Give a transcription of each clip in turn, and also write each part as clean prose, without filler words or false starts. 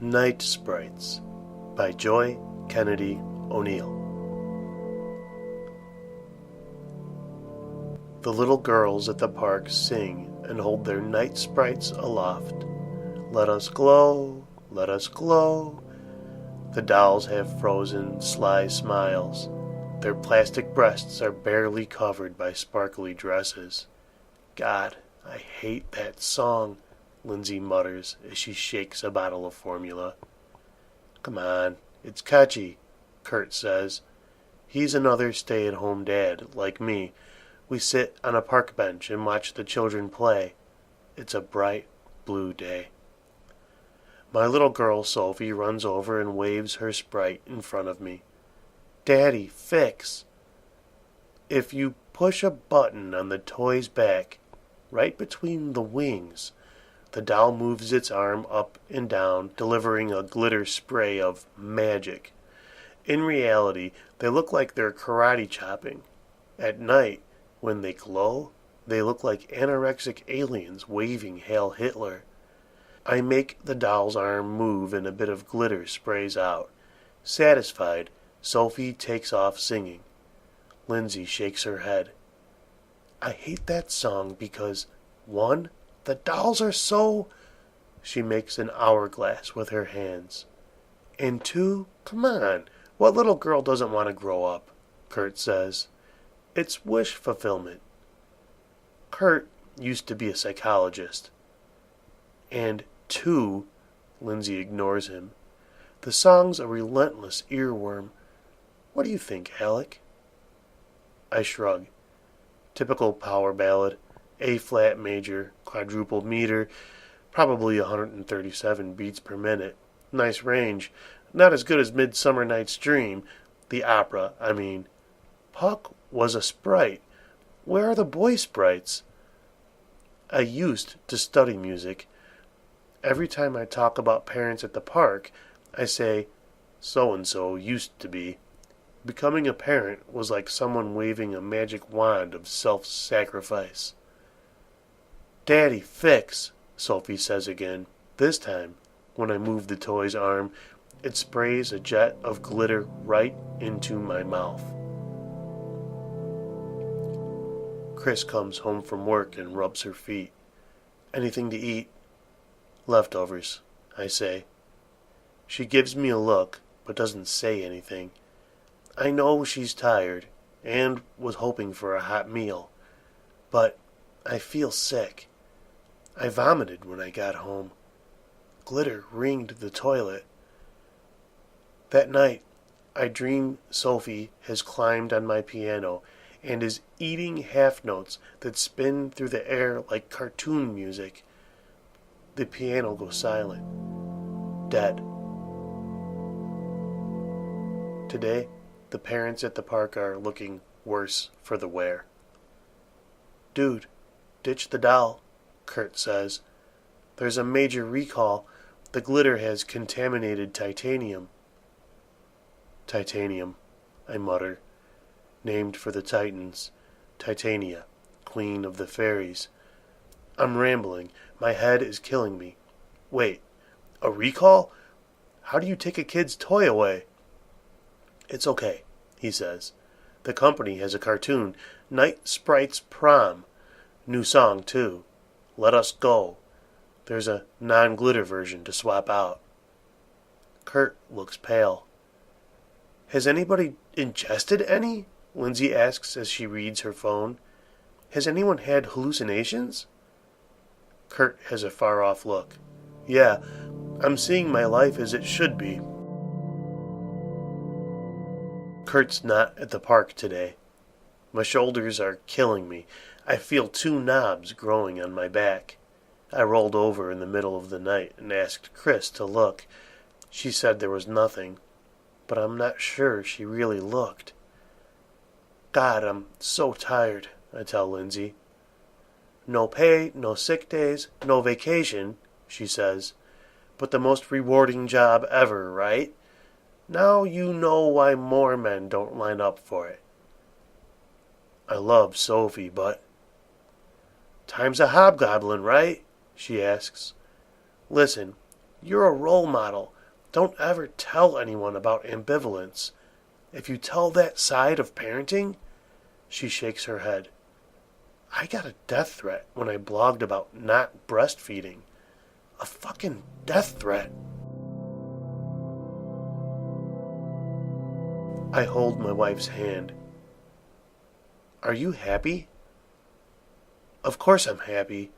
Night Sprites by Joy Kennedy O'Neill. The little girls at the park sing and hold their night sprites aloft. Let us glow, let us glow. The dolls have frozen, sly smiles. Their plastic breasts are barely covered by sparkly dresses. God, I hate that song, Lindsay mutters as she shakes a bottle of formula. Come on, it's catchy, Kurt says. He's another stay-at-home dad, like me. We sit on a park bench and watch the children play. It's a bright, blue day. My little girl Sophie runs over and waves her sprite in front of me. Daddy, fix! If you push a button on the toy's back, right between the wings, the doll moves its arm up and down, delivering a glitter spray of magic. In reality, they look like they're karate chopping. At night, when they glow, they look like anorexic aliens waving Hail Hitler. I make the doll's arm move and a bit of glitter sprays out. Satisfied, Sophie takes off singing. Lindsay shakes her head. I hate that song because, 1, the dolls are so... She makes an hourglass with her hands. And 2, come on, what little girl doesn't want to grow up? Kurt says. It's wish fulfillment. Kurt used to be a psychologist. And 2, Lindsay ignores him. The song's a relentless earworm. What do you think, Alec? I shrug. Typical power ballad. A-flat major, quadruple meter, probably 137 beats per minute. Nice range. Not as good as Midsummer Night's Dream. The opera, I mean. Puck was a sprite. Where are the boy sprites? I used to study music. Every time I talk about parents at the park, I say, so-and-so used to be. Becoming a parent was like someone waving a magic wand of self-sacrifice. Daddy, fix, Sophie says again. This time, when I move the toy's arm, it sprays a jet of glitter right into my mouth. Chris comes home from work and rubs her feet. Anything to eat? Leftovers, I say. She gives me a look, but doesn't say anything. I know she's tired, and was hoping for a hot meal. But I feel sick. I vomited when I got home. Glitter ringed the toilet. That night, I dream Sophie has climbed on my piano and is eating half notes that spin through the air like cartoon music. The piano goes silent. Dead. Today, the parents at the park are looking worse for the wear. Dude, ditch the doll, Kurt says. There's a major recall. The glitter has contaminated titanium. Titanium, I mutter. Named for the Titans. Titania, queen of the fairies. I'm rambling. My head is killing me. Wait, a recall? How do you take a kid's toy away? It's okay, he says. The company has a cartoon, Night Sprites Prom. New song, too. Let us go. There's a non-glitter version to swap out. Kurt looks pale. Has anybody ingested any? Lindsay asks as she reads her phone. Has anyone had hallucinations? Kurt has a far-off look. Yeah, I'm seeing my life as it should be. Kurt's not at the park today. My shoulders are killing me. I feel 2 knobs growing on my back. I rolled over in the middle of the night and asked Chris to look. She said there was nothing, but I'm not sure she really looked. God, I'm so tired, I tell Lindsay. No pay, no sick days, no vacation, she says. But the most rewarding job ever, right? Now you know why more men don't line up for it. I love Sophie, but... Time's a hobgoblin, right? She asks. Listen, You're a role model. Don't ever tell anyone about ambivalence. If you tell that side of parenting, she shakes her head. I got a death threat when I blogged about not breastfeeding. A fucking death threat. I hold my wife's hand. Are you happy? Of course I'm happy.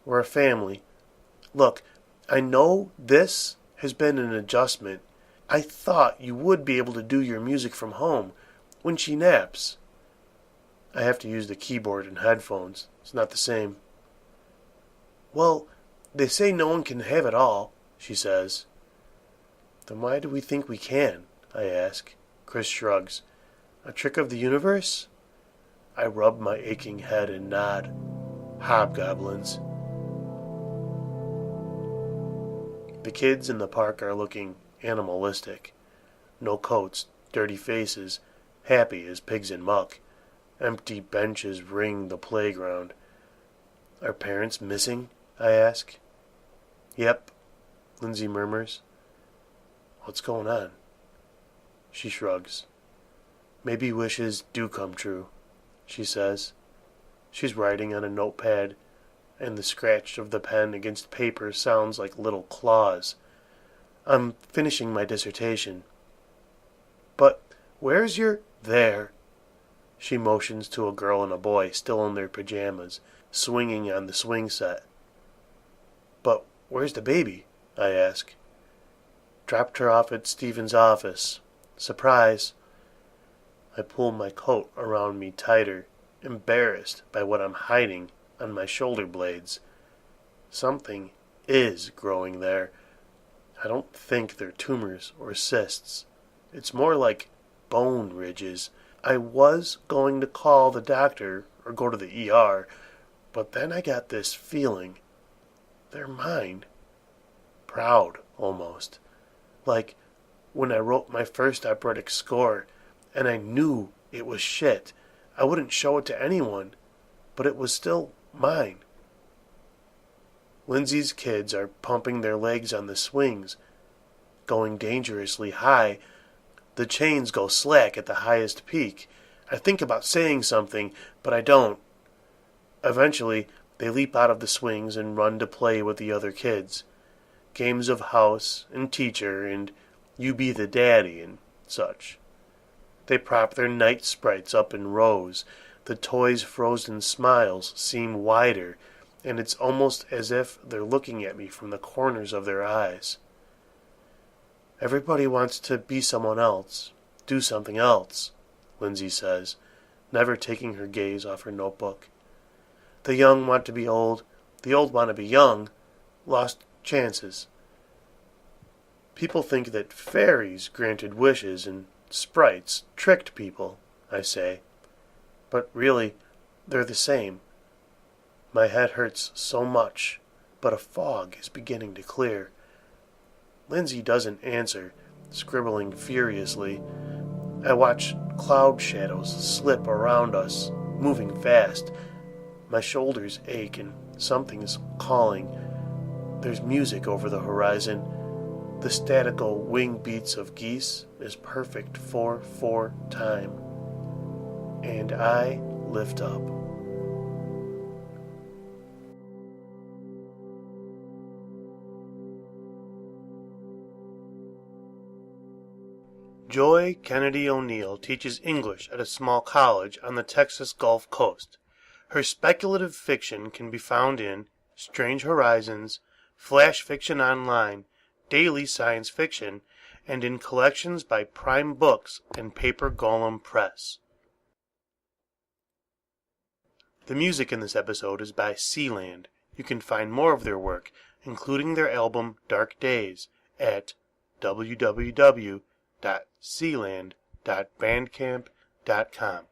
We're a family. Look, I know this has been an adjustment. I thought you would be able to do your music from home when she naps. I have to use the keyboard and headphones. It's not the same. Well, they say no one can have it all, she says. Then why do we think we can? I ask. Chris shrugs. A trick of the universe? I rub my aching head and nod. Hobgoblins. The kids in the park are looking animalistic. No coats, dirty faces, happy as pigs in muck. Empty benches ring the playground. Are parents missing? I ask. Yep, Lindsay murmurs. What's going on? She shrugs. Maybe wishes do come true, she says. She's writing on a notepad, and the scratch of the pen against paper sounds like little claws. I'm finishing my dissertation. But where's your... There. She motions to a girl and a boy still in their pajamas, swinging on the swing set. But where's the baby? I ask. Dropped her off at Stephen's office. Surprise. I pull my coat around me tighter, embarrassed by what I'm hiding on my shoulder blades. Something is growing there. I don't think they're tumors or cysts. It's more like bone ridges. I was going to call the doctor or go to the ER, but then I got this feeling. They're mine. Proud, almost. Like when I wrote my first operatic score, and I knew it was shit. I wouldn't show it to anyone, but it was still mine. Lindsay's kids are pumping their legs on the swings, going dangerously high. The chains go slack at the highest peak. I think about saying something, but I don't. Eventually, they leap out of the swings and run to play with the other kids. Games of house and teacher and you be the daddy and such. They prop their night sprites up in rows. The toys' frozen smiles seem wider, and it's almost as if they're looking at me from the corners of their eyes. Everybody wants to be someone else, do something else, Lindsay says, never taking her gaze off her notebook. The young want to be old, the old want to be young, lost chances. People think that fairies granted wishes and sprites tricked people, I say. But really, they're the same. My head hurts so much, but a fog is beginning to clear. Lindsay doesn't answer, scribbling furiously. I watch cloud shadows slip around us, moving fast. My shoulders ache and something's calling. There's music over the horizon. The statical wing beats of geese is perfect 4/4 time. And I lift up. Joy Kennedy O'Neill teaches English at a small college on the Texas Gulf Coast. Her speculative fiction can be found in Strange Horizons, Flash Fiction Online, Daily Science Fiction, and in collections by Prime Books and Paper Golem Press. The music in this episode is by Sealand. You can find more of their work, including their album Dark Days, at www.sealand.bandcamp.com.